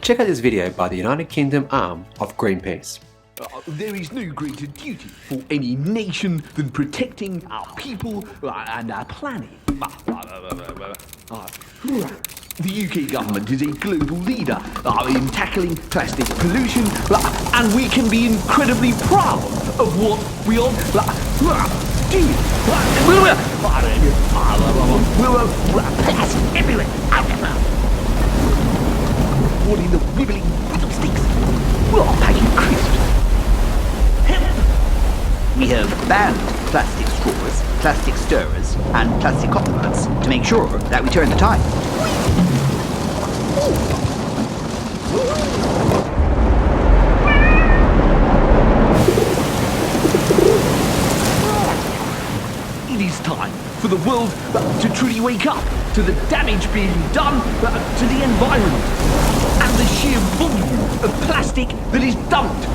Check out this video by the United Kingdom arm of Greenpeace. There is no greater duty for any nation than protecting our people and our planet. The UK government is a global leader in tackling plastic pollution, and we can be incredibly proud of what we are doing. Plastic everywhere, out and out. What in the wibbling fiddlesticks? We're packing crisps. We have banned plastic straws, plastic stirrers, and plastic coffee mugs to make sure that we turn the tide. It is time for the world to truly wake up to the damage being done to the environment and the sheer volume of plastic that is dumped.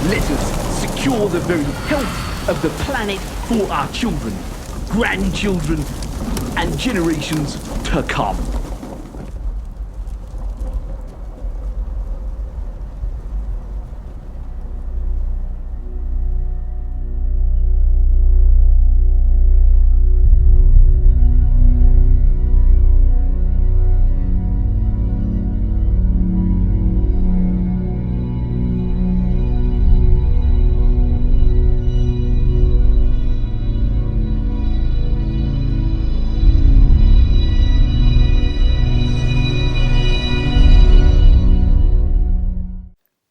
Let us secure the very health of the planet for our children, grandchildren, and generations to come.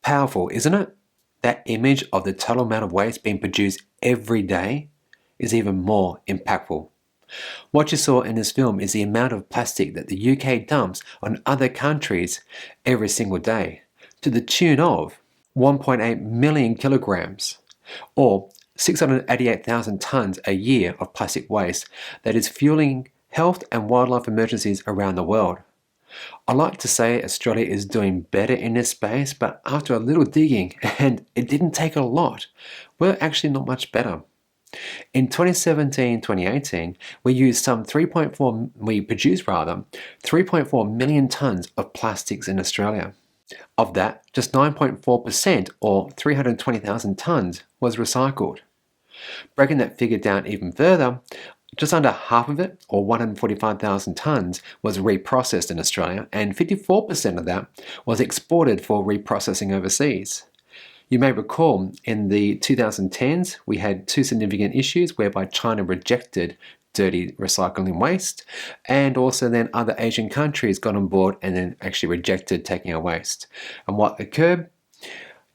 Powerful, isn't it? That image of the total amount of waste being produced every day is even more impactful. What you saw in this film is the amount of plastic that the UK dumps on other countries every single day, to the tune of 1.8 million kilograms, or 688,000 tonnes a year of plastic waste that is fueling health and wildlife emergencies around the world. I like to say Australia is doing better in this space, but after a little digging, and it didn't take a lot, we're actually not much better. In 2017-2018, we produced 3.4 million tonnes of plastics in Australia. Of that, just 9.4% or 320,000 tonnes was recycled. Breaking that figure down even further, just under half of it, or 145,000 tonnes, was reprocessed in Australia, and 54% of that was exported for reprocessing overseas. You may recall in the 2010s, we had two significant issues whereby China rejected dirty recycling waste, and also then other Asian countries got on board and then actually rejected taking our waste. And what occurred?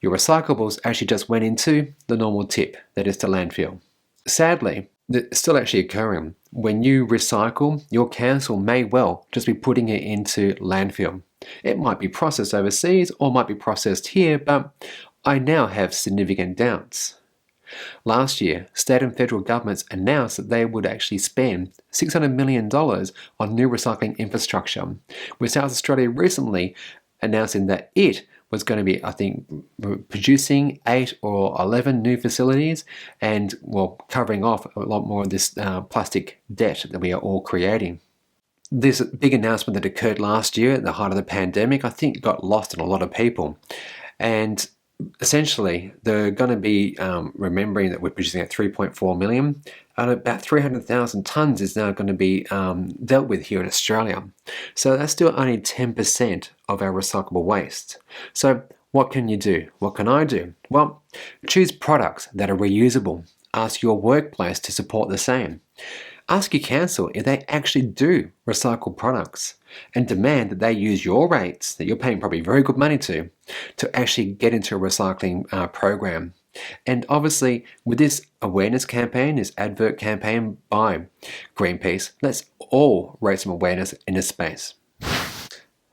Your recyclables actually just went into the normal tip, that is to landfill. Sadly, it's still actually occurring. When you recycle, your council may well just be putting it into landfill. It might be processed overseas or might be processed here, but I now have significant doubts. Last year, state and federal governments announced that they would actually spend $600 million on new recycling infrastructure, with South Australia recently announcing that it was going to be, I think, producing 8 or 11 new facilities and, well, covering off a lot more of this plastic debt that we are all creating. This big announcement that occurred last year at the height of the pandemic, I think got lost on a lot of people. And essentially, they're going to be remembering that we're producing at 3.4 million, and about 300,000 tonnes is now going to be dealt with here in Australia. So that's still only 10% of our recyclable waste. So what can you do? What can I do? Well, choose products that are reusable. Ask your workplace to support the same. Ask your council if they actually do recycle products, and demand that they use your rates that you're paying probably very good money to actually get into a recycling program. And obviously, with this awareness campaign, this advert campaign by Greenpeace, let's all raise some awareness in this space.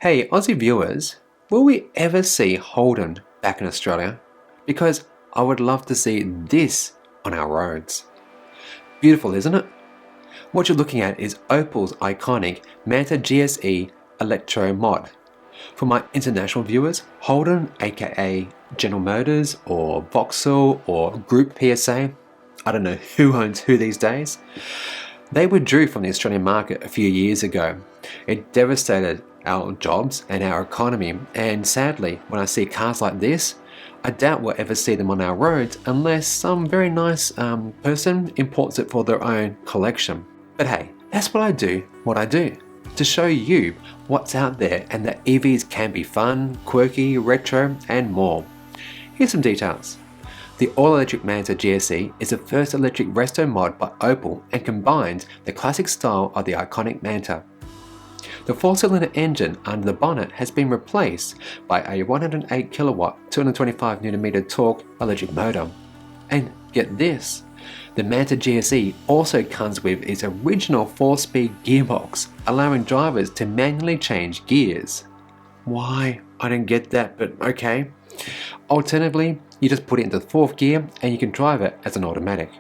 Hey, Aussie viewers, will we ever see Holden back in Australia? Because I would love to see this on our roads. Beautiful, isn't it? What you're looking at is Opel's iconic Manta GSe Electro Mod. For my international viewers, Holden, aka General Motors or Vauxhall or Group PSA, I don't know who owns who these days, they withdrew from the Australian market a few years ago. It devastated our jobs and our economy, and sadly, when I see cars like this, I doubt we'll ever see them on our roads unless some very nice person imports it for their own collection. But hey, that's what I do, to show you what's out there and that EVs can be fun, quirky, retro, and more. Here's some details. The all-electric Manta GSe is the first electric resto mod by Opel and combines the classic style of the iconic Manta. The 4-cylinder engine under the bonnet has been replaced by a 108 kilowatt, 225 Nm torque electric motor. And get this, the Manta GSe also comes with its original 4-speed gearbox, allowing drivers to manually change gears. Why? I didn't get that, but okay. Alternatively, you just put it into the 4th gear and you can drive it as an automatic.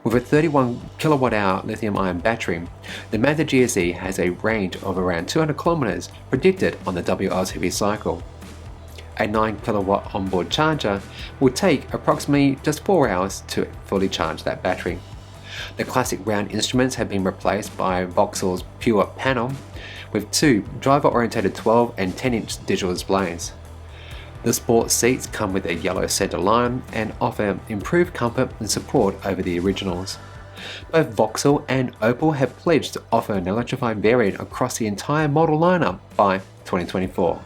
With a 31 kWh lithium-ion battery, the Manta GSe has a range of around 200 km predicted on the WLTP cycle. A 9 kW onboard charger will take approximately just 4 hours to fully charge that battery. The classic round instruments have been replaced by Vauxhall's Pure panel with 2 driver-oriented 12 and 10-inch digital displays. The sport seats come with a yellow center line and offer improved comfort and support over the originals. Both Vauxhall and Opel have pledged to offer an electrified variant across the entire model lineup by 2024.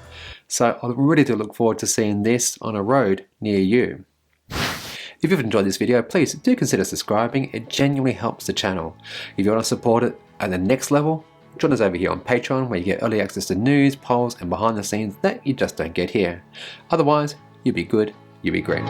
So I really do look forward to seeing this on a road near you. If you've enjoyed this video, please do consider subscribing. It genuinely helps the channel. If you want to support it at the next level, join us over here on Patreon, where you get early access to news, polls, and behind the scenes that you just don't get here. Otherwise, you be good, you be great.